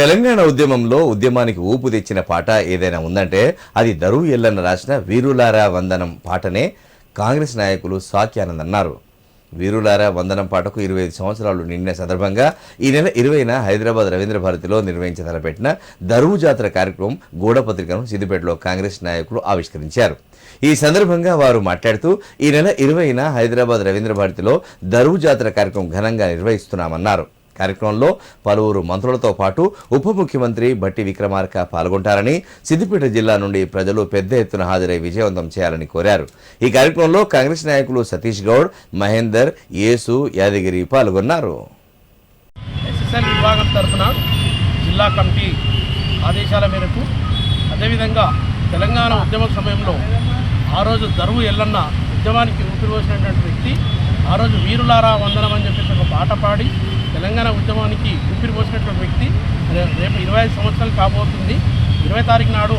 తెలంగాణ ఉద్యమానికి ఊపు తెచ్చిన పాట ఏదైనా ఉందంటే అది దరువు ఎల్లన్న రాసిన వీరులారా వందనం పాటనే కాంగ్రెస్ నాయకులు సాక్యానంద్ అన్నారు. వీరులారా వందనం పాటకు 25 సంవత్సరాలు నిండిన సందర్భంగా ఈ నెల 20న హైదరాబాద్ రవీంద్ర భారతిలో నిర్వహించి తలపెట్టిన దరువు జాతర కార్యక్రమం గూఢపత్రికను సిద్దిపేటలో కాంగ్రెస్ నాయకులు ఆవిష్కరించారు. ఈ సందర్భంగా వారు మాట్లాడుతూ ఈ నెల 20న హైదరాబాద్ రవీంద్ర భారతిలో దరువు జాతర కార్యక్రమం ఘనంగా నిర్వహిస్తున్నామన్నారు. కార్యక్రమంలో పలువురు మంత్రులతో పాటు ఉప ముఖ్యమంత్రి బట్టి విక్రమార్క పాల్గొంటారని, సిద్దిపేట జిల్లా నుండి ప్రజలు పెద్ద ఎత్తున హాజరై విజయవంతం చేయాలని కోరారు. ఈ కార్యక్రమంలో కాంగ్రెస్ నాయకులు సతీష్ గౌడ్, మహేందర్, యేసు, యాదగిరి పాల్గొన్నారు. ఎస్ఎస్ఎల్ విభాగం తరఫున జిల్లా కమిటీ ఆదేశాల మేరకు అదేవిధంగా తెలంగాణ ఉద్యమ సమయంలో ఆ రోజు దరువు ఎల్లన్న ఉద్యమానికి ఊపిరిపోసినటువంటి వ్యక్తి ఆ రోజు వీరులారా వందనం అని చెప్పేసి ఒక పాట పాడి తెలంగాణ ఉద్యమానికి ఊపిరిపోసినటువంటి వ్యక్తి రేపు 25 సంవత్సరాలు కాబోతుంది. 20 తారీఖు నాడు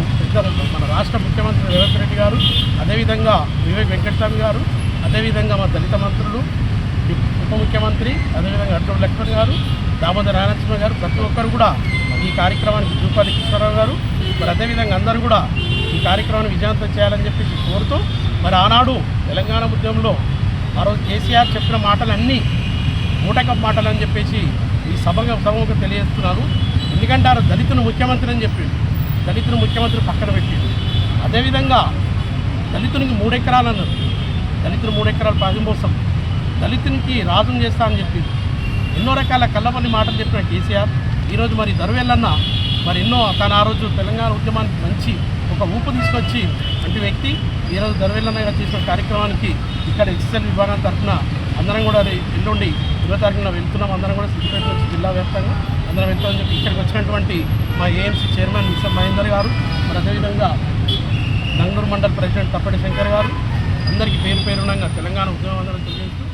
మన రాష్ట్ర ముఖ్యమంత్రి రేవంత్ రెడ్డి గారు, అదేవిధంగా వివేక్ వెంకటస్వామి గారు, అదేవిధంగా మా దళిత మంత్రులు, ఉప ముఖ్యమంత్రి, అదేవిధంగా అడ్డూరు లక్ష్మణ్ గారు, దామోదర రాయనరసింహ గారు, ప్రతి ఒక్కరు కూడా ఈ కార్యక్రమానికి జూపాలి కృష్ణారావు గారు, మరి అదేవిధంగా అందరూ కూడా ఈ కార్యక్రమాన్ని విజయవంతం చేయాలని చెప్పేసి కోరుతూ, మరి ఆనాడు తెలంగాణ ఉద్యమంలో ఆ రోజు కేసీఆర్ చెప్పిన మాటలన్నీ మూటకప్ మాటలు అని చెప్పేసి ఈ సభకు తెలియజేస్తున్నాను. ఎందుకంటే ఆ దళితుని ముఖ్యమంత్రి అని చెప్పిండు, దళితుని ముఖ్యమంత్రి పక్కన పెట్టిండు. అదేవిధంగా దళితునికి 3 ఎకరాలు అన్నారు, దళితులు 3 ఎకరాలు పాదింపోసం, దళితునికి రాజును చేస్తా అని చెప్పిండు. ఎన్నో రకాల కళ్ళపల్లి మాటలు చెప్పిన కేసీఆర్ ఈరోజు మరి దరువెల్లన్న మరి ఎన్నో తన ఆ రోజు తెలంగాణ ఉద్యమానికి మంచి ఒక ఊపు తీసుకొచ్చి అంటే వ్యక్తి ఈరోజు దరువెల్లన్నగా చేసిన కార్యక్రమానికి ఇక్కడ ఎస్ఎస్ఎల్ విభాగం తరఫున అందరం కూడా ఎల్లుండి 20 తారీఖున వెళ్తున్నాం. అందరం కూడా సిద్దిపేట నుంచి జిల్లా వ్యాప్తంగా అందరం వెళ్తామని చెప్పి ఇక్కడికి వచ్చినటువంటి మా ఏఎంసీ చైర్మన్ మిస్టర్ మహేందర్ గారు, మరి అదేవిధంగా నంగూరు మండల్ ప్రెసిడెంట్ తప్పటి శంకర్ గారు, అందరికీ పేరు పేరునంగా తెలంగాణ ఉద్యమం అందరం తెలియజేస్తూ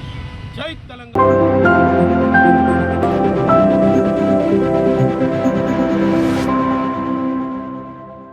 జై తెలంగాణ.